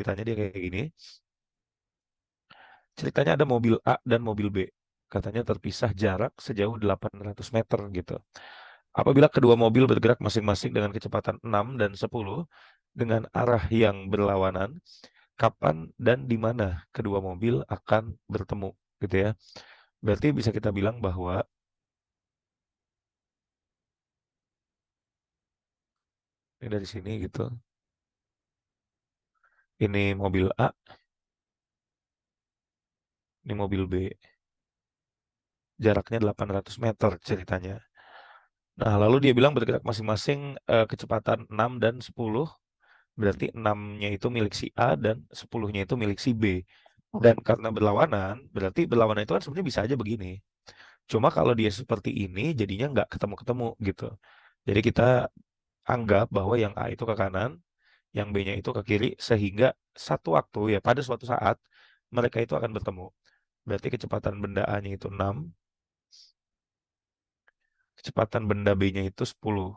ceritanya dia kayak gini. Ceritanya ada mobil A dan mobil B. Katanya terpisah jarak sejauh 800 meter gitu. Apabila kedua mobil bergerak masing-masing dengan kecepatan 6 dan 10 dengan arah yang berlawanan, kapan dan di mana kedua mobil akan bertemu gitu ya. Berarti bisa kita bilang bahwa ini dari sini gitu. Ini mobil A, ini mobil B. Jaraknya 800 meter ceritanya. Nah, lalu dia bilang bergerak masing-masing kecepatan 6 dan 10. Berarti 6-nya itu milik si A dan 10-nya itu milik si B. Dan karena berlawanan, berarti berlawanan itu kan sebenarnya bisa aja begini. Cuma kalau dia seperti ini, jadinya nggak ketemu-ketemu gitu. Jadi kita anggap bahwa yang A itu ke kanan, yang B-nya itu ke kiri, sehingga satu waktu ya pada suatu saat mereka itu akan bertemu. Berarti kecepatan benda A-nya itu 6, kecepatan benda B-nya itu 10.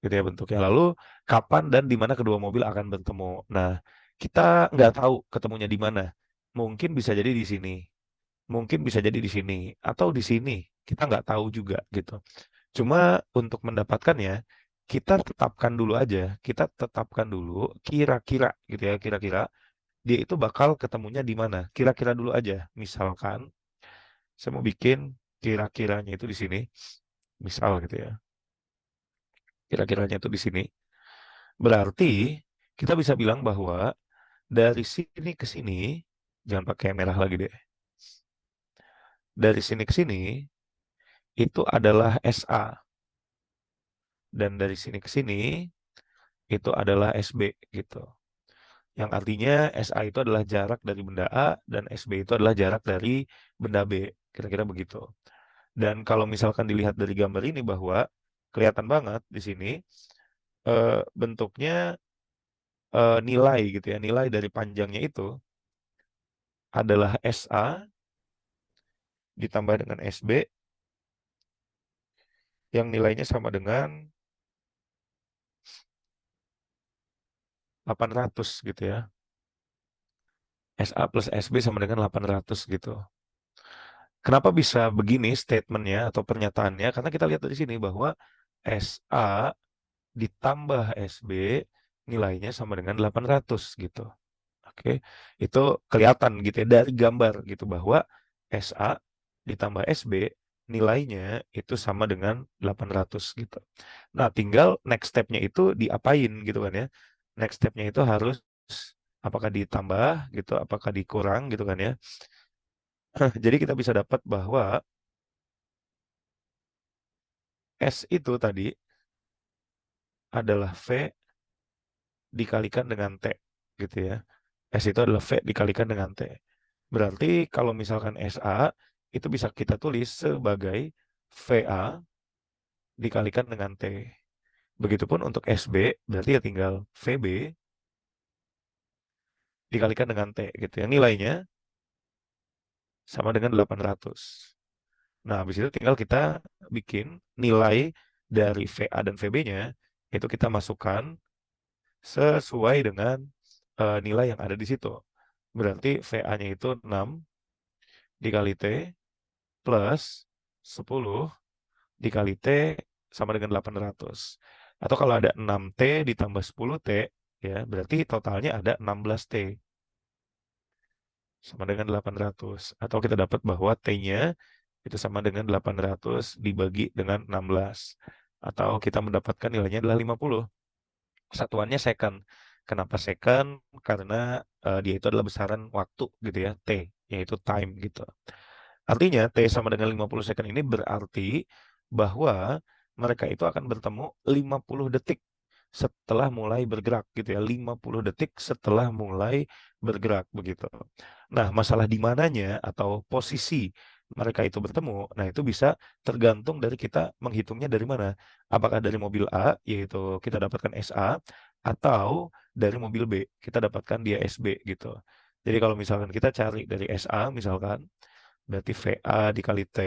Gitu ya bentuknya. Lalu kapan dan di mana kedua mobil akan bertemu. Nah, kita nggak tahu ketemunya di mana. Mungkin bisa jadi di sini, mungkin bisa jadi di sini, atau di sini. Kita nggak tahu juga gitu. Cuma untuk mendapatkannya, kita tetapkan dulu aja. Kita tetapkan dulu kira-kira gitu ya, kira-kira dia itu bakal ketemunya di mana. Kira-kira dulu aja. Misalkan saya mau bikin kira-kiranya itu di sini. Misal gitu ya. Kira-kiranya itu di sini. Berarti kita bisa bilang bahwa dari sini ke sini, jangan pakai merah lagi deh. Dari sini ke sini, itu adalah SA. Dan dari sini ke sini, itu adalah SB gitu. Yang artinya SA itu adalah jarak dari benda A, dan SB itu adalah jarak dari benda B. Kira-kira begitu. Dan kalau misalkan dilihat dari gambar ini bahwa kelihatan banget di sini, bentuknya nilai gitu ya. Nilai dari panjangnya itu adalah SA ditambah dengan SB yang nilainya sama dengan 800 gitu ya. SA plus SB sama dengan 800 gitu. Kenapa bisa begini statementnya atau pernyataannya? Karena kita lihat dari sini bahwa SA ditambah SB nilainya sama dengan 800 gitu. Oke, itu kelihatan gitu ya dari gambar gitu bahwa SA ditambah SB nilainya itu sama dengan 800 gitu. Nah, tinggal next step-nya itu diapain gitu kan ya. Next step-nya itu harus apakah ditambah gitu, apakah dikurang gitu kan ya. Jadi kita bisa dapat bahwa S itu tadi adalah V dikalikan dengan T gitu ya. S itu adalah V dikalikan dengan T. Berarti kalau misalkan SA itu bisa kita tulis sebagai VA dikalikan dengan T. Begitupun untuk SB berarti ya tinggal VB dikalikan dengan T gitu ya. Nilainya sama dengan 800. Nah, habis itu tinggal kita bikin nilai dari VA dan VB-nya itu kita masukkan sesuai dengan nilai yang ada di situ. Berarti VA-nya itu 6 dikali T plus 10 dikali T sama dengan 800. Atau kalau ada 6T ditambah 10T, ya berarti totalnya ada 16T sama dengan 800. Atau kita dapat bahwa T-nya itu sama dengan 800 dibagi dengan 16. Atau kita mendapatkan nilainya adalah 50. Satuannya second. Kenapa second? Karena dia itu adalah besaran waktu gitu ya, T, yaitu time gitu. Artinya T sama dengan 50 second ini berarti bahwa mereka itu akan bertemu 50 detik setelah mulai bergerak gitu ya. 50 detik setelah mulai bergerak begitu. Nah, masalah di mananya atau posisi mereka itu bertemu, nah itu bisa tergantung dari kita menghitungnya dari mana. Apakah dari mobil A, yaitu kita dapatkan SA, atau dari mobil B, kita dapatkan dia SB gitu. Jadi kalau misalkan kita cari dari SA, misalkan, berarti VA dikali T,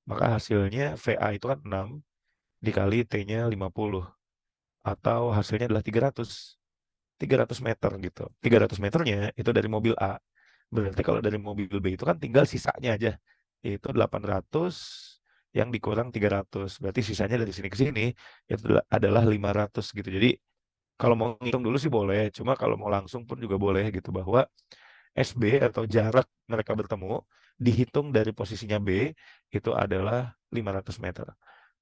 maka hasilnya VA itu kan 6, dikali T-nya 50 atau hasilnya adalah 300 meter gitu. 300 meternya itu dari mobil A. Berarti kalau dari mobil B itu kan tinggal sisanya aja. Itu 800 yang dikurang 300. Berarti sisanya dari sini ke sini itu adalah 500 gitu. Jadi kalau mau ngitung dulu sih boleh. Cuma kalau mau langsung pun juga boleh gitu. Bahwa SB atau jarak mereka bertemu dihitung dari posisinya B itu adalah 500 meter.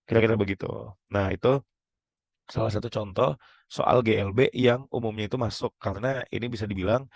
Kira-kira begitu. Nah, itu salah satu contoh soal GLB yang umumnya itu masuk karena ini bisa dibilang